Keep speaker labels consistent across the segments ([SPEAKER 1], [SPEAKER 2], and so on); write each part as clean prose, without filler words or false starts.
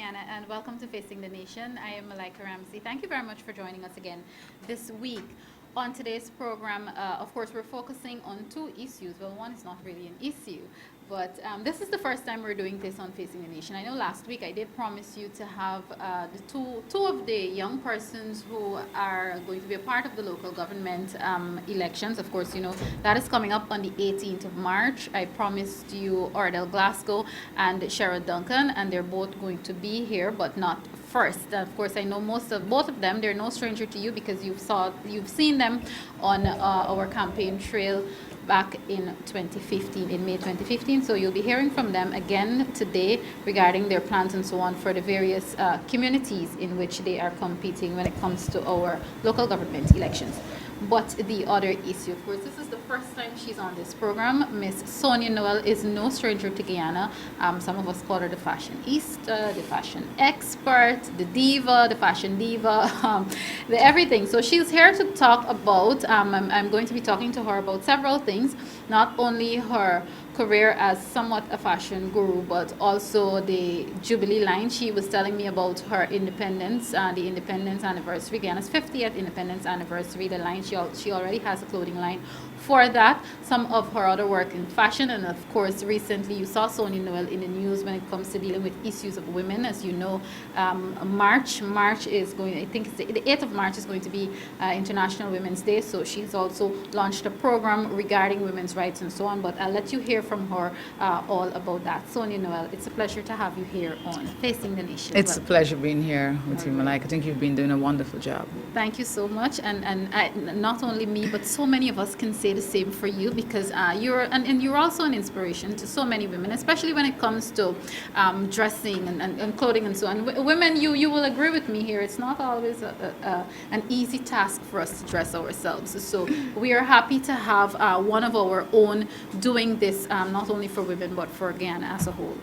[SPEAKER 1] Guyana, and welcome to Facing the Nation. I am Malika Ramsey. Thank you very much for joining us again this week. On today's program, of course, we're focusing on two issues. Well, one is not really an issue, but this is the first time we're doing this on Facing the Nation. I know last week I did promise you to have the two of the young persons who are going to be a part of the local government elections. Of course, you know, that is coming up on the 18th of March. I promised you Ordell Glasgow and Sherrod Duncan, and they're both going to be here, but not first. Of course, I know both of them. They're no stranger to you because you've seen them on our campaign trail back in 2015, in May 2015. So you'll be hearing from them again today regarding their plans and so on for the various communities in which they are competing when it comes to our local government elections. But the other issue, of course, this is the first time she's on this program. Miss Sonia Noel is no stranger to Guyana. Some of us call her the fashionista, the fashion expert, the diva, the fashion diva, the everything. So she's here to talk about, I'm going to be talking to her about several things, not only her career as somewhat a fashion guru, but also the Jubilee line. She was telling me about her independence, the independence anniversary, Guyana's 50th independence anniversary, the line. She already has a clothing line for that. Some of her other work in fashion, and of course recently you saw Sonia Noel in the news when it comes to dealing with issues of women. As you know, March is going, I think it's the 8th of March is going to be International Women's Day, so she's also launched a program regarding women's rights and so on, but I'll let you hear from her all about that. Sonia Noel, it's a pleasure to have you here on Facing the Nation.
[SPEAKER 2] It's a pleasure being here with you, Malika. I think you've been doing a wonderful job.
[SPEAKER 1] Thank you so much, and not only me, but so many of us can say the same for you, because you're also an inspiration to so many women, especially when it comes to dressing and clothing and so on. Women, you will agree with me here, it's not always an easy task for us to dress ourselves. So we are happy to have one of our own doing this, not only for women, but for Guyana as a whole.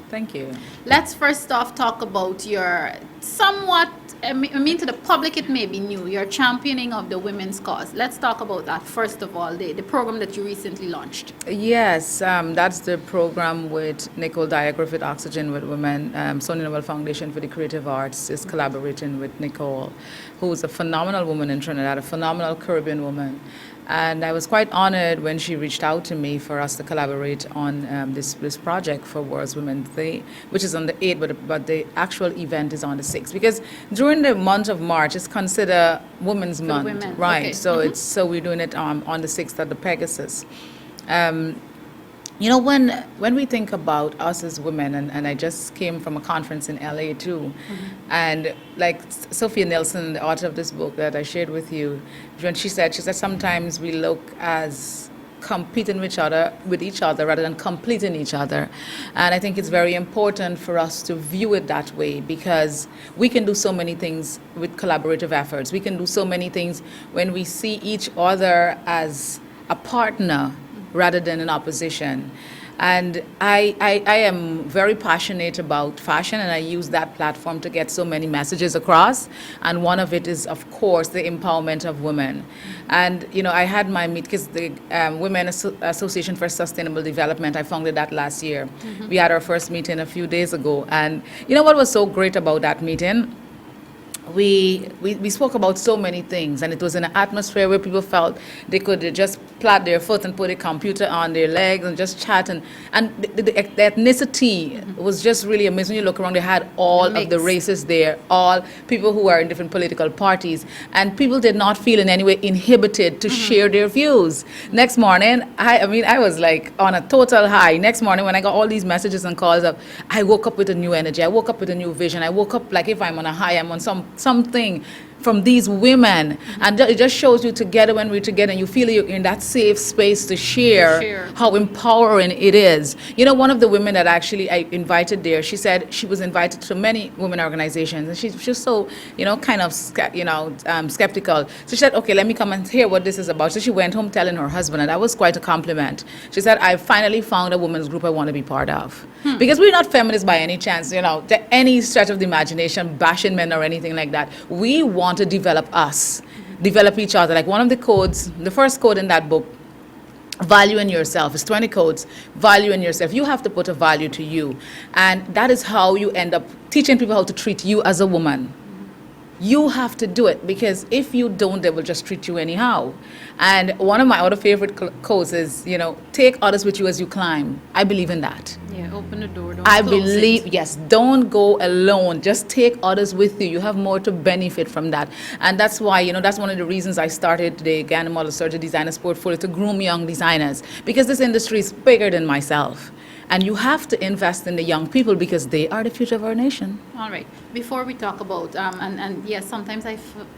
[SPEAKER 2] Thank you.
[SPEAKER 1] Let's first off talk about your somewhat, I mean to the public it may be new, your championing of the women's cause. Let's talk about that first of all, the program that you recently launched.
[SPEAKER 2] Yes, that's the program with Nicole Dyer Griffith Oxygen with Women. Sonia Noel Foundation for the Creative Arts is collaborating with Nicole, who is a phenomenal woman in Trinidad, a phenomenal Caribbean woman. And I was quite honored when she reached out to me for us to collaborate on this project for World Women's Day, which is on the 8th, but the actual event is on the 6th. Because during the month of March, it's considered Women's Month,
[SPEAKER 1] women.
[SPEAKER 2] right?
[SPEAKER 1] Okay.
[SPEAKER 2] So so we're doing it on the 6th at the Pegasus. You know, when we think about us as women, and I just came from a conference in LA too, and like Sophia Nelson, the author of this book that I shared with you, when she said sometimes we look as competing with each other rather than completing each other. And I think it's very important for us to view it that way, because we can do so many things with collaborative efforts. We can do so many things when we see each other as a partner rather than an opposition. And I am very passionate about fashion, and I use that platform to get so many messages across. And one of it is, of course, the empowerment of women. And, you know, I had my meet, because the Women Association for Sustainable Development, I founded that last year. We had our first meeting a few days ago. And you know what was so great about that meeting? We spoke about so many things, and it was in an atmosphere where people felt they could just plat their foot and put a computer on their legs and just chat, and the ethnicity was just really amazing. When you look around, they had all of the races there, all people who are in different political parties, and people did not feel in any way inhibited to share their views. Next morning, I was like on a total high. Next morning when I got all these messages and calls up, I woke up with a new energy, I woke up with a new vision, I woke up like if I'm on a high, I'm on something from these women. And it just shows you together, when we're together, and you feel you're in that safe space to share how empowering it is. You know, one of the women that actually I invited there, she said she was invited to many women organizations, and she's just so, you know, kind of, skeptical. So she said, okay, let me come and hear what this is about. So she went home telling her husband, and that was quite a compliment. She said, I finally found a women's group I want to be part of. Because we're not feminists by any chance, you know, to any stretch of the imagination, bashing men or anything like that. We want to develop us, develop each other. Like one of the codes, the first code in that book value in yourself. It's 20 codes. Value in yourself. You have to put a value to you. And that is how you end up teaching people how to treat you as a woman. You have to do it, because if you don't, they will just treat you anyhow. And one of my other favorite codes is, take others with you as you climb. I believe in that.
[SPEAKER 1] Yeah, open the door, don't
[SPEAKER 2] I
[SPEAKER 1] close
[SPEAKER 2] believe,
[SPEAKER 1] it.
[SPEAKER 2] yes, don't go alone. Just take others with you. You have more to benefit from that. And that's why, that's one of the reasons I started the Ghana Model Surgery Designers Portfolio, to groom young designers, because this industry is bigger than myself. And you have to invest in the young people, because they are the future of our nation.
[SPEAKER 1] All right. Before we talk about, and yes, sometimes I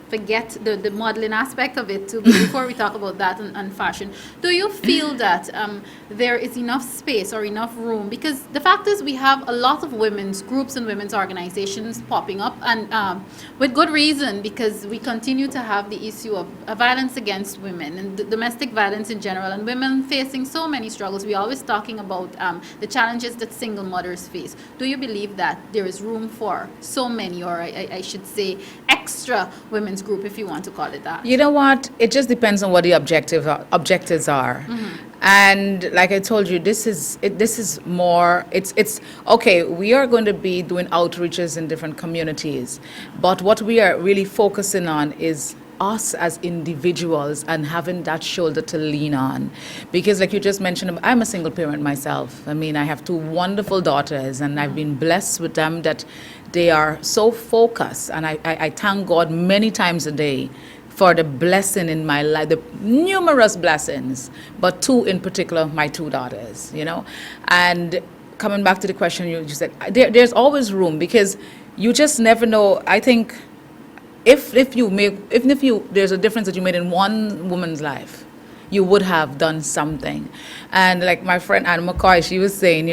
[SPEAKER 1] forget the modeling aspect of it too, but before we talk about that and fashion, do you feel that there is enough space or enough room? Because the fact is, we have a lot of women's groups and women's organizations popping up, and with good reason, because we continue to have the issue of violence against women and domestic violence in general, and women facing so many struggles. We're always talking about the challenges that single mothers face. Do you believe that there is room for so many, or I should say, extra women's group, if you want to call it that?
[SPEAKER 2] You know what? It just depends on what the objectives are. And like I told you, this is more. It's okay. We are going to be doing outreaches in different communities, but what we are really focusing on is us as individuals and having that shoulder to lean on. Because like you just mentioned, I'm a single parent myself. I mean, I have two wonderful daughters, and I've been blessed with them that they are so focused. And I thank God many times a day for the blessing in my life, the numerous blessings, but two in particular, my two daughters, And coming back to the question you just said, there's always room, because you just never know. I think if there's a difference that you made in one woman's life, you would have done something. And like my friend Anna McCoy, she was saying,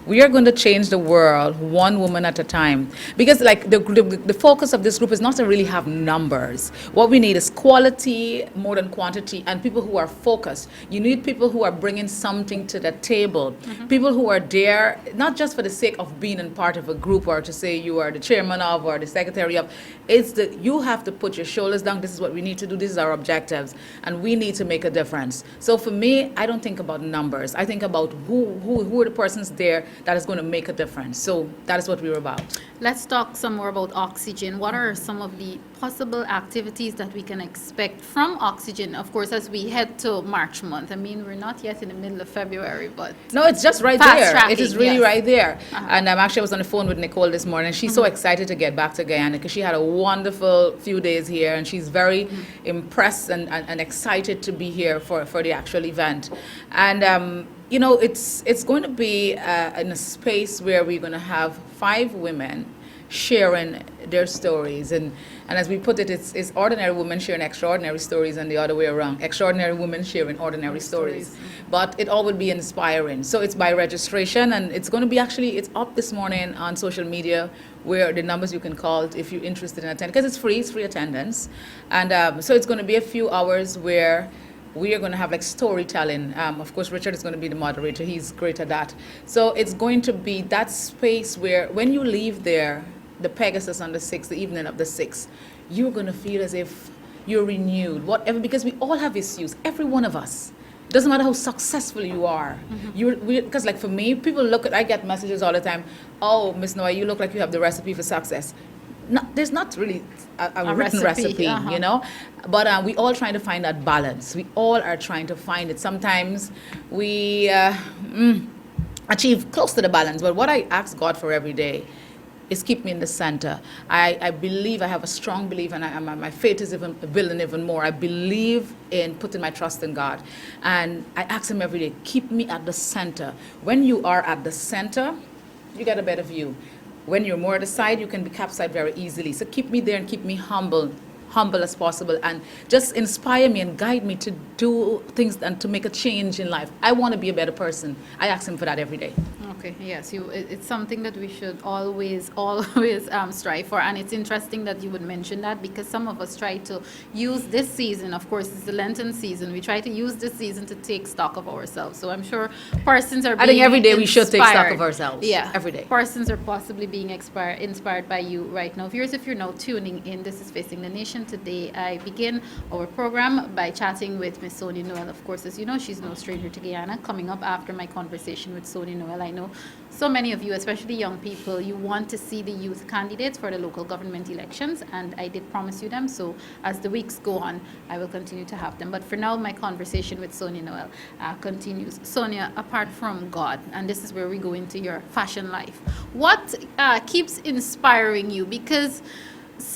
[SPEAKER 2] we are going to change the world one woman at a time. Because like the focus of this group is not to really have numbers. What we need is quality more than quantity, and people who are focused. You need people who are bringing something to the table. People who are there, not just for the sake of being in part of a group, or to say you are the chairman of or the secretary of. It's that you have to put your shoulders down. This is what we need to do. These are our objectives, and we need to make a difference. So for me, I don't think about numbers. I think about who are the persons there that is going to make a difference. So that is what we're about.
[SPEAKER 1] Let's talk some more about Oxygen. What are some of the possible activities that we can expect from Oxygen, of course, as we head to March month? I mean, we're not yet in the middle of February, but
[SPEAKER 2] no, it's just right
[SPEAKER 1] fast
[SPEAKER 2] there.
[SPEAKER 1] tracking,
[SPEAKER 2] It is really
[SPEAKER 1] yes.
[SPEAKER 2] right there. And actually, I was on the phone with Nicole this morning. She's so excited to get back to Guyana, because she had a wonderful few days here, and she's very impressed and excited to be here for the actual event. And it's going to be in a space where we're going to have 5 women sharing their stories, and as we put it, it's ordinary women sharing extraordinary stories, and the other way around, extraordinary women sharing ordinary stories. But it all will be inspiring. So it's by registration, and it's going to be it's up this morning on social media, where the numbers you can call if you're interested in attending, because it's free attendance. And so it's going to be a few hours where we are going to have like storytelling. Of course, Richard is going to be the moderator. He's great at that. So it's going to be that space where when you leave there, the Pegasus on the 6th, the evening of the 6th, you're going to feel as if you're renewed, whatever, because we all have issues, every one of us. Doesn't matter how successful you are. Because like for me, I get messages all the time, oh, Miss Noel, you look like you have the recipe for success. No, there's not really a written recipe, But we all trying to find that balance. We all are trying to find it. Sometimes we achieve close to the balance. But what I ask God for every day is keep me in the center. I believe, I have a strong belief, and my faith is building even more. I believe in putting my trust in God. And I ask Him every day, keep me at the center. When you are at the center, you get a better view. When you're more at the side, you can be capsized very easily. So keep me there and keep me humble as possible, and just inspire me and guide me to do things and to make a change in life. I want to be a better person. I ask Him for that every day.
[SPEAKER 1] Okay, yes, it's something that we should always strive for, and it's interesting that you would mention that, because some of us try to use this season, of course, it's the Lenten season, we try to use this season to take stock of ourselves. So I'm sure persons are being
[SPEAKER 2] I think every day we should take stock
[SPEAKER 1] inspired.
[SPEAKER 2] of ourselves.
[SPEAKER 1] Yeah,
[SPEAKER 2] every day.
[SPEAKER 1] Persons are possibly being inspired by you right now. Viewers, if you're now tuning in, this is Facing the Nation. conversation today. I begin our program by chatting with Miss Sonia Noel. Of course, as you know, she's no stranger to Guyana. Coming up after my conversation with Sonia Noel, I know so many of you, especially young people, you want to see the youth candidates for the local government elections, and I did promise you them. So as the weeks go on, I will continue to have them. But for now, my conversation with Sonia Noel continues. Sonia, apart from God, and this is where we go into your fashion life, what keeps inspiring you? Because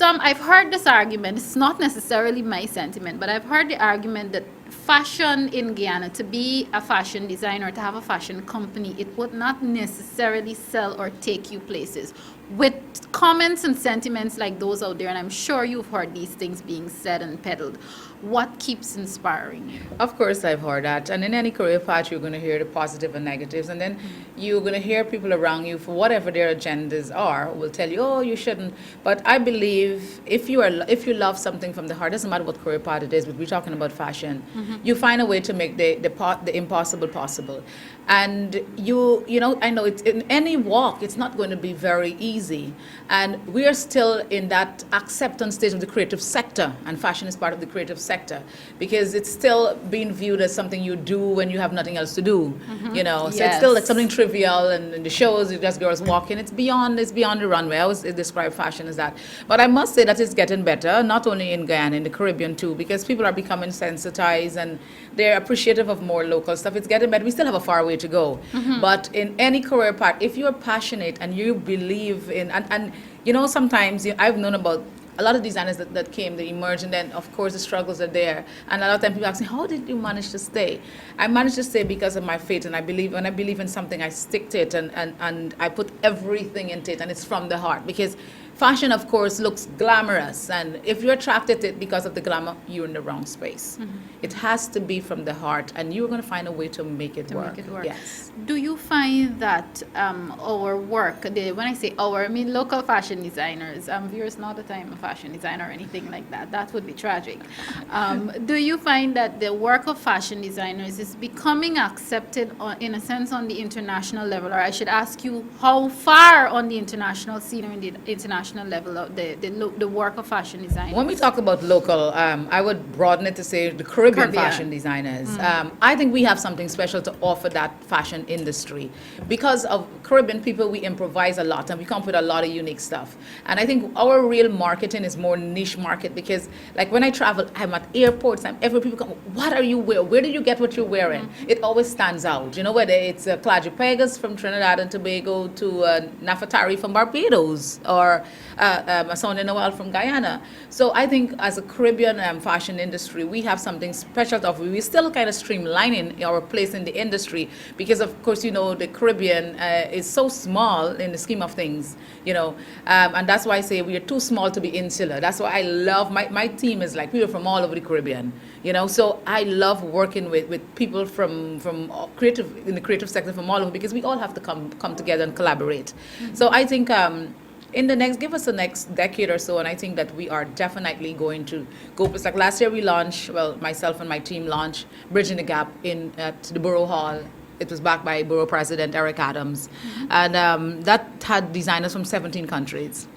[SPEAKER 1] I've heard this argument, it's not necessarily my sentiment, but I've heard the argument that fashion in Guyana, to be a fashion designer, to have a fashion company, it would not necessarily sell or take you places. With comments and sentiments like those out there, and I'm sure you've heard these things being said and peddled, what keeps inspiring you?
[SPEAKER 2] Of course, I've heard that. And in any career path, you're going to hear the positive and negatives. And then you're going to hear people around you, for whatever their agendas are, will tell you, oh, you shouldn't. But I believe if you love something from the heart, doesn't matter what career path it is, but we're talking about fashion, you find a way to make the impossible possible. And I know it's in any walk, it's not going to be very easy. And we are still in that acceptance stage of the creative sector, and fashion is part of the creative sector, because it's still being viewed as something you do when you have nothing else to do. So it's still like something trivial, and in the shows, it's just girls walking. It's beyond the runway. I always describe fashion as that. But I must say that it's getting better, not only in Guyana, in the Caribbean too, because people are becoming sensitized and they're appreciative of more local stuff. It's getting better. We still have a far way to go. But in any career path, if you're passionate and you believe in, and sometimes I've known about a lot of designers that came, they emerged, and then of course the struggles are there. And a lot of times people ask me, how did you manage to stay? I managed to stay because of my faith, and when I believe in something, I stick to it, and I put everything into it, and it's from the heart. Because fashion, of course, looks glamorous, and if you're attracted to it because of the glamour, you're in the wrong space. It has to be from the heart, and you're going to find a way to make it work. Yes.
[SPEAKER 1] Do you find that our work, when I say our, I mean local fashion designers, viewers, not that I'm a fashion designer or anything like that, that would be tragic. Do you find that the work of fashion designers is becoming accepted in a sense on the international level? Or I should ask you, how far on the international scene or in the international level of the work of fashion design?
[SPEAKER 2] When we talk about local, I would broaden it to say the Caribbean fashion designers. I think we have something special to offer that fashion industry. Because of Caribbean people, we improvise a lot and we come up with a lot of unique stuff. And I think our real marketing is more niche market, because like when I travel, I'm at airports, and every people come, what are you wearing? Where did you get what you're wearing? It always stands out. Whether it's Pegas from Trinidad and Tobago to Nafatari from Barbados, or Sonia Noel from Guyana. So I think as a Caribbean fashion industry, we have something special to offer. We're still kind of streamlining our place in the industry, because of course, the Caribbean is so small in the scheme of things, and that's why I say we are too small to be insular. That's why I love, my team is like people from all over the Caribbean, so I love working with people from creative, in the creative sector from all over, because we all have to come together and collaborate. So I think give us the next decade or so, and I think that we are definitely going to go. It's like last year we launched, myself and my team launched Bridging the Gap at the Borough Hall. It was backed by Borough President Eric Adams, and that had designers from 17 countries.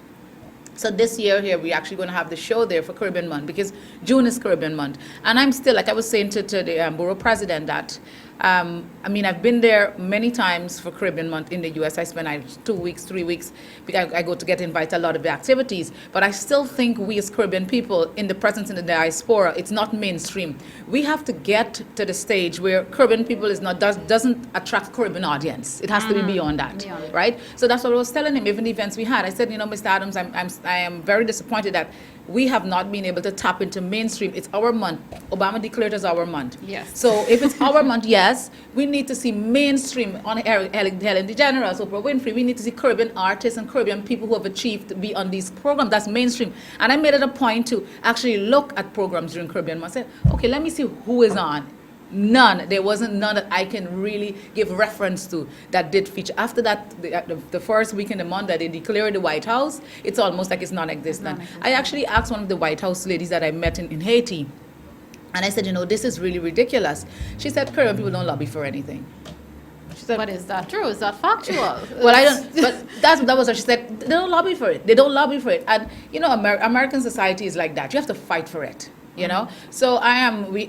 [SPEAKER 2] So this year here, we're actually going to have the show there for Caribbean Month, because June is Caribbean Month. And I'm still, like I was saying to the Borough President, that I've been there many times for Caribbean Month in the U.S. I spend 2 weeks, 3 weeks, because I go to get invited to a lot of the activities. But I still think we as Caribbean people, in the presence in the diaspora, it's not mainstream. We have to get to the stage where Caribbean people doesn't attract Caribbean audience. It has to be beyond that, right? So that's what I was telling him, even the events we had. I said, Mr. Adams, I am very disappointed that we have not been able to tap into mainstream. It's our month. Obama declared it as our month.
[SPEAKER 1] Yes.
[SPEAKER 2] So if it's our month, yes, we need to see mainstream on Ellen DeGeneres, Oprah Winfrey. We need to see Caribbean artists and Caribbean people who have achieved to be on these programs. That's mainstream. And I made it a point to actually look at programs during Caribbean month. I said, okay, let me see who is on. None. There wasn't none that I can really give reference to that did feature. After that, the first week in the month that they declared the White House, it's almost like it's non-existent. I actually asked one of the White House ladies that I met in Haiti, and I said, this is really ridiculous. She said, Caribbean people don't lobby for anything. She She said,
[SPEAKER 1] but is that true? Is that factual?
[SPEAKER 2] well, I don't, but that was what she said. They don't lobby for it. They don't lobby for it. And, you know, American society is like that. You have to fight for it, you know? So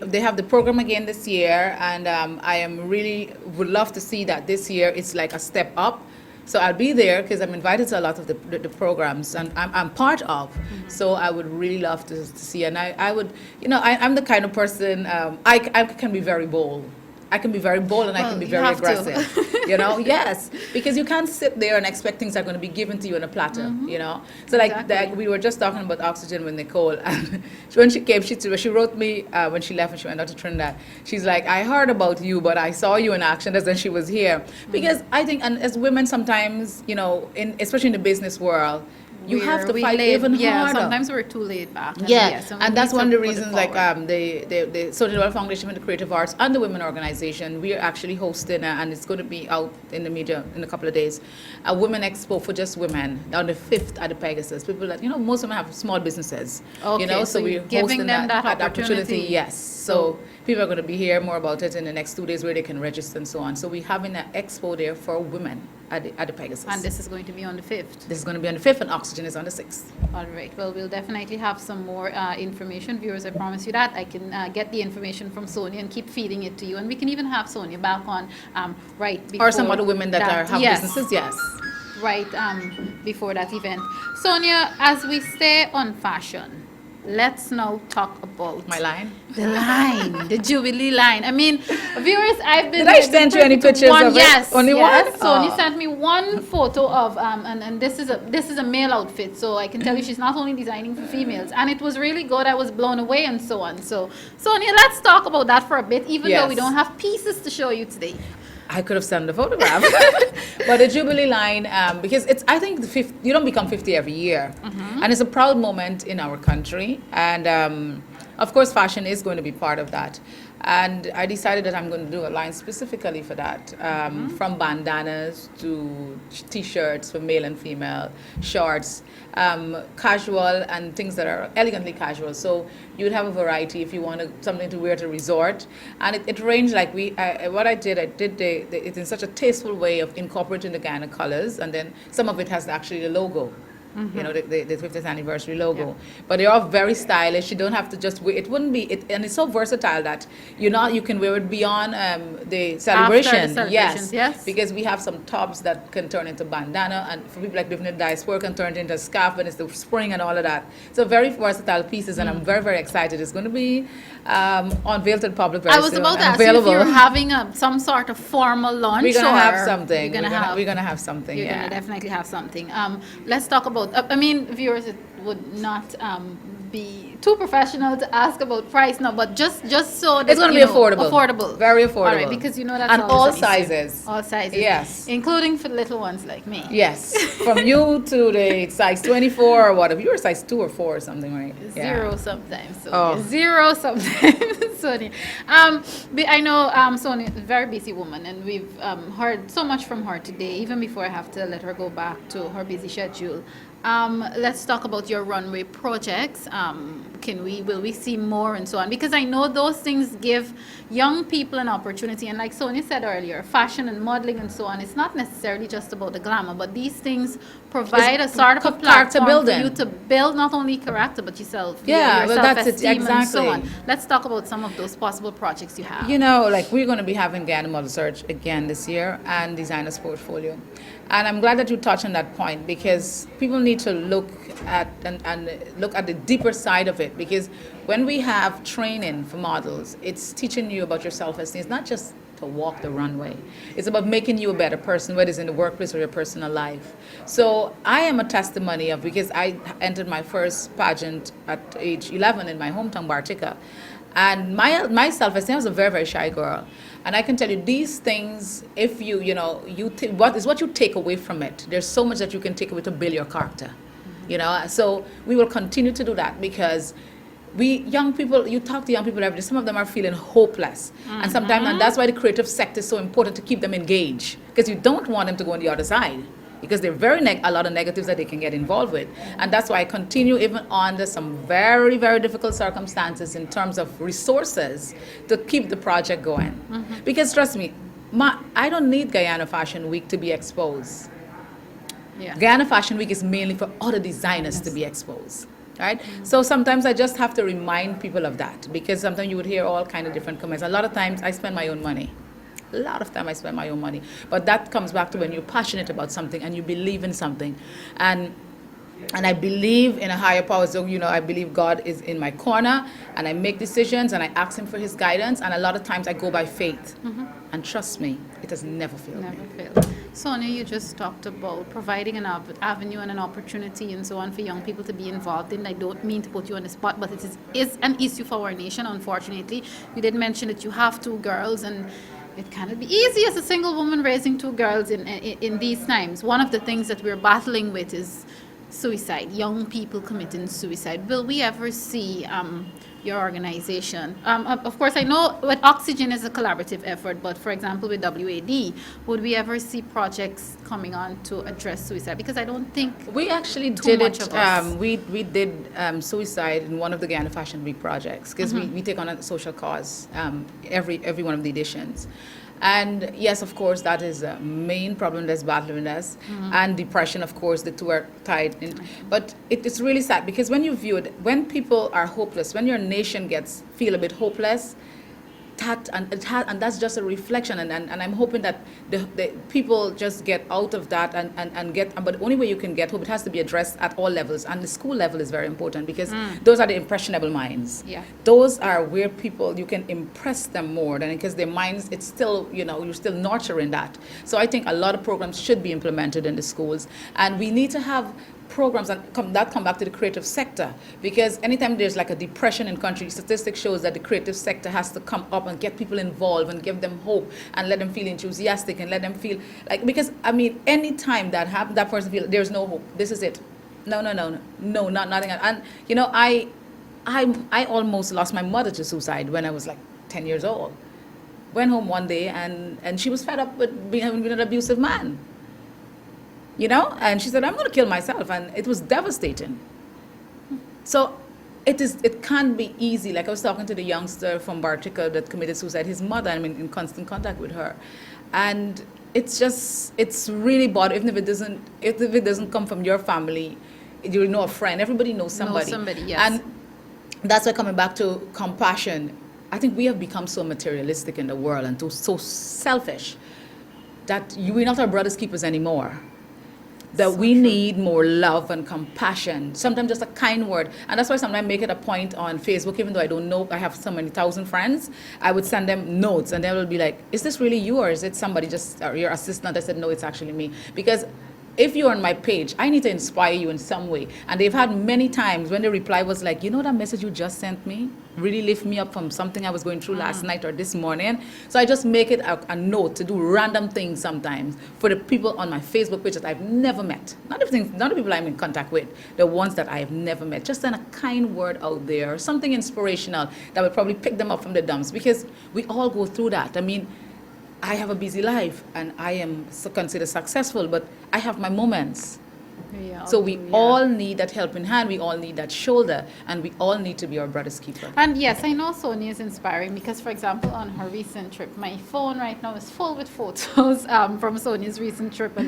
[SPEAKER 2] they have the program again this year, and I am really, would love to see that this year it's like a step up. So I'll be there because I'm invited to a lot of the programs, and I'm part of. So I would really love to see, and I would, you know, I'm the kind of person, I can be very bold. I can be very bold and I can be very aggressive. You know, yes, because you can't sit there and expect things are going to be given to you on a platter. You know, so like we were just talking about oxygen with Nicole, and when she came, she wrote me when she left and she went out to Trinidad. She's like, I heard about you, but I saw you in action. That's when she was here. Because I think, and as women sometimes, you know, especially in the business world, you have to fight even harder.
[SPEAKER 1] Yeah, sometimes we're too laid back.
[SPEAKER 2] And that's one of the reasons, like the Sonia Noel Foundation for the Creative Arts and the Women Organization, we are actually hosting, and it's going to be out in the media in a couple of days, a Women Expo for just women on the 5th at the Pegasus. People that, you know, most of them have small businesses,
[SPEAKER 1] okay,
[SPEAKER 2] you know, so we're
[SPEAKER 1] giving
[SPEAKER 2] hosting
[SPEAKER 1] them that opportunity.
[SPEAKER 2] Yes. So people are going to be here more about it in the next 2 days where they can register and so on. So we're having an expo there for women at the Pegasus.
[SPEAKER 1] And this is going to be on the 5th.
[SPEAKER 2] This is going to be on the 5th, and Oxygen is on the 6th.
[SPEAKER 1] All right. Well, we'll definitely have some more information. Viewers, I promise you that. I can get the information from Sonia and keep feeding it to you. And we can even have Sonia back on right before.
[SPEAKER 2] Or some other women that have businesses, yes.
[SPEAKER 1] Right before that event. Sonia, as we stay on fashion, let's now talk about
[SPEAKER 2] my line.
[SPEAKER 1] The line, the Jubilee line. I mean, viewers, I've been.
[SPEAKER 2] Did I send you any pictures of it?
[SPEAKER 1] Yes,
[SPEAKER 2] only
[SPEAKER 1] yes.
[SPEAKER 2] one.
[SPEAKER 1] Sonia sent me one photo of and this is a male outfit, so I can tell you she's not only designing for females, and it was really good. I was blown away and so on. So, Sonia, let's talk about that for a bit, even though we don't have pieces to show you today.
[SPEAKER 2] I could have sent the photograph. But the Jubilee line, because it's, I think you don't become 50 every year. And it's a proud moment in our country. And of course, fashion is going to be part of that. And I decided that I'm going to do a line specifically for that, from bandanas to t-shirts for male and female, shorts, casual and things that are elegantly casual. So you'd have a variety if you wanted something to wear to resort. And it ranged like what I did it in such a tasteful way of incorporating the Ghana colors, and then some of it has actually the logo. You know, the 50th anniversary logo. Yeah. But they're all very stylish. You don't have to just wear it. Wouldn't be it, and it's so versatile that you can wear it beyond the celebration.
[SPEAKER 1] After the celebrations, yes.
[SPEAKER 2] Because we have some tops that can turn into bandana, and for people like living in the diaspora can turn it into a scarf when it's the spring and all of that. So very versatile pieces, and I'm very, very excited. It's going to be unveiled to the public very soon. I was about to ask you
[SPEAKER 1] if you're having some sort of formal launch.
[SPEAKER 2] We're gonna have something.
[SPEAKER 1] We're
[SPEAKER 2] gonna have something.
[SPEAKER 1] You're gonna definitely have something. Let's talk about. I mean, viewers, it would not be too professional to ask about price now, but just so that
[SPEAKER 2] it's going to be affordable.
[SPEAKER 1] Affordable,
[SPEAKER 2] very affordable.
[SPEAKER 1] All right, because you know that's
[SPEAKER 2] and all sizes.
[SPEAKER 1] All sizes.
[SPEAKER 2] Yes,
[SPEAKER 1] including for little ones like me.
[SPEAKER 2] Yes, from you to the size 24 or whatever. You're a size 2 or 4 or something, right?
[SPEAKER 1] Zero sometimes. So zero sometimes. Sonia. I know Sonia is a very busy woman, and we've heard so much from her today. Even before I have to let her go back to her busy schedule. Let's talk about your runway projects. Will we see more and so on? Because I know those things give young people an opportunity. And like Sonia said earlier, fashion and modeling and so on, it's not necessarily just about the glamour, but these things provide a sort of a platform for you to build not only character, but yourself.
[SPEAKER 2] Yeah, well, that's it, exactly.
[SPEAKER 1] And so on. Let's talk about some of those possible projects you have.
[SPEAKER 2] You know, like we're going to be having Ghana Model Search again this year and Designers Portfolio. And I'm glad that you touched on that point, because people need to look at and look at the deeper side of it. Because when we have training for models, it's teaching you about your self-esteem. It's not just to walk the runway. It's about making you a better person, whether it's in the workplace or your personal life. So I am a testimony of, because I entered my first pageant at age 11 in my hometown, Bartica. And my self-esteem, I was a very, very shy girl. And I can tell you these things, if what you take away from it. There's so much that you can take away to build your character. You know, so we will continue to do that, because young people, you talk to young people every day, some of them are feeling hopeless. And sometimes, and that's why the creative sector is so important, to keep them engaged, because you don't want them to go on the other side, because there are a lot of negatives that they can get involved with. And that's why I continue, even under some very, very difficult circumstances in terms of resources, to keep the project going. Because trust me, I don't need Guyana Fashion Week to be exposed.
[SPEAKER 1] Yeah.
[SPEAKER 2] Guyana Fashion Week is mainly for other designers to be exposed, right? So sometimes I just have to remind people of that, because sometimes you would hear all kind of different comments. A lot of times I spend my own money. A lot of time I spend my own money. But that comes back to when you're passionate about something and you believe in something. And I believe in a higher power. So, I believe God is in my corner, and I make decisions and I ask him for his guidance. And a lot of times I go by faith. And trust me, it has never failed me.
[SPEAKER 1] Never failed. Sonia, you just talked about providing an avenue and an opportunity and so on for young people to be involved in. I don't mean to put you on the spot, but it is an issue for our nation, unfortunately. You did mention that you have 2 girls, and it cannot be easy as a single woman raising 2 girls in these times. One of the things that we're battling with is suicide, young people committing suicide. Will we ever see your organization? Of course, I know with Oxygen is a collaborative effort, but for example, with WAD, would we ever see projects coming on to address suicide? Because I don't think
[SPEAKER 2] we actually
[SPEAKER 1] too
[SPEAKER 2] did
[SPEAKER 1] much
[SPEAKER 2] it.
[SPEAKER 1] of us.
[SPEAKER 2] We did suicide in one of the Guyana Fashion Week projects, because we take on a social cause every one of the editions. And yes, of course, that is a main problem that's battling us. And depression, of course, the two are tied in. But it's really sad, because when you view it, when people are hopeless, when your nation feel a bit hopeless, and that's just a reflection, and I'm hoping that the people just get out of that and get, but the only way you can get hope, it has to be addressed at all levels, and the school level is very important, because those are the impressionable minds.
[SPEAKER 1] Yeah.
[SPEAKER 2] Those are where people, you can impress them more than, because their minds, it's still, you're still nurturing that. So I think a lot of programs should be implemented in the schools, and we need to have programs that come back to the creative sector, because anytime there's like a depression in country, statistics shows that the creative sector has to come up and get people involved and give them hope and let them feel enthusiastic and let them feel like, because anytime that happens, that person feels there's no hope, this is it, no, nothing. And I almost lost my mother to suicide when I was like 10 years old. Went home one day and she was fed up with being an abusive man. And she said, I'm going to kill myself. And it was devastating. So it can't be easy. Like I was talking to the youngster from Bartica that committed suicide. His mother, I'm in constant contact with her. And it's really bad, even if it doesn't come from your family, you know a friend. Everybody knows somebody.
[SPEAKER 1] Yes.
[SPEAKER 2] And that's why, coming back to compassion, I think we have become so materialistic in the world and so selfish that we're not our brother's keepers anymore. That we need more love and compassion, sometimes just a kind word. And that's why sometimes I make it a point on Facebook, even though I don't know, I have so many thousand friends, I would send them notes, and they will be like, is this really you, or is it somebody or your assistant? I said, no, it's actually me. Because if you're on my page, I need to inspire you in some way. And they've had many times when the reply was like, that message you just sent me really lift me up from something I was going through last night or this morning. So I just make it a note to do random things sometimes for the people on my Facebook page that I've never met. Not the people I'm in contact with, the ones that I have never met. Just send a kind word out there, something inspirational that will probably pick them up from the dumps, because we all go through that. I have a busy life and I am considered successful, but I have my moments. So we all need that helping hand, we all need that shoulder, and we all need to be our brother's keeper.
[SPEAKER 1] And yes, I know Sonia is inspiring, because, for example, on her recent trip, my phone right now is full with photos from Sonia's recent trip,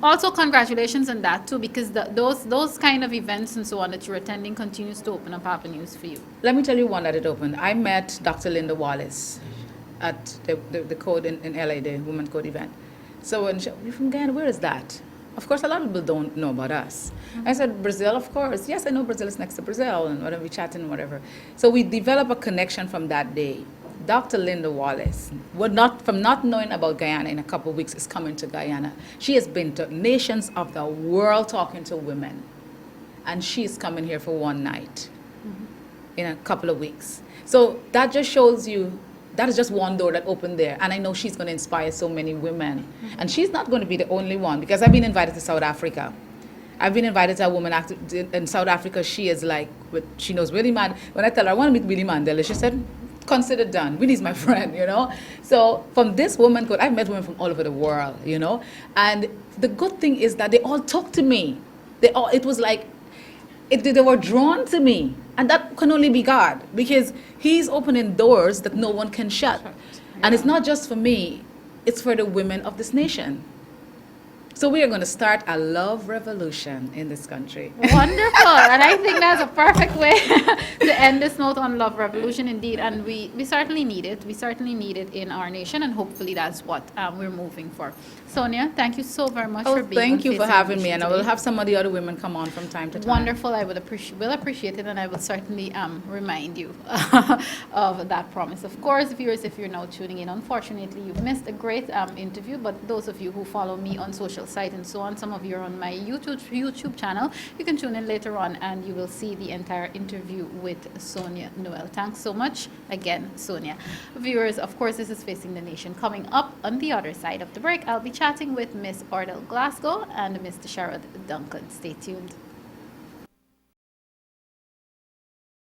[SPEAKER 1] also congratulations on that too, because those kind of events and so on that you're attending continues to open up avenues for you.
[SPEAKER 2] Let me tell you one that it opened. I met Dr. Linda Wallace at the code in LA, the Women's Code event. So when you're from Ghana, where is that? Of course, a lot of people don't know about us. I said, Brazil, of course. Yes, I know Brazil is next to Brazil, and whatever, we chatting and whatever. So we developed a connection from that day. Dr. Linda Wallace, from not knowing about Guyana in a couple of weeks, is coming to Guyana. She has been to nations of the world talking to women. And she is coming here for one night in a couple of weeks. So that just shows you, that is just one door that opened there. And I know she's going to inspire so many women. And she's not going to be the only one, because I've been invited to South Africa. I've been invited to a woman in South Africa. She is like, she knows Willie Mandela. When I tell her I want to meet Willie Mandela, she said, consider done. Willie's my friend, So from this woman, I've met women from all over the world, And the good thing is that they all talk to me. They were drawn to me. And that can only be God, because He's opening doors that no one can shut. And it's
[SPEAKER 1] Yeah.
[SPEAKER 2] not just for me, it's for the women of this nation. So we are going to start a love revolution in this country.
[SPEAKER 1] Wonderful, and I think that's a perfect way to end this note on love revolution, indeed. And we certainly need it. We certainly need it in our nation, and hopefully that's what we're moving for. Sonia, thank you so very much for
[SPEAKER 2] Oh,
[SPEAKER 1] being.
[SPEAKER 2] thank
[SPEAKER 1] on
[SPEAKER 2] you for
[SPEAKER 1] Facing the
[SPEAKER 2] having me,
[SPEAKER 1] Nation
[SPEAKER 2] and I will
[SPEAKER 1] today.
[SPEAKER 2] have some of the other women come on from time to time.
[SPEAKER 1] Wonderful. I will appreciate it, and I will certainly remind you of that promise. Of course, viewers, if you're now tuning in, unfortunately, you've missed a great interview. But those of you who follow me on social site and so on, some of you are on my YouTube channel. You can tune in later on, and you will see the entire interview with Sonia Noel. Thanks so much again, Sonia. Viewers, of course, this is Facing the Nation. Coming up on the other side of the break, I'll be chatting with Miss Ordell Glasgow and Mr. Sharad Duncan. Stay tuned.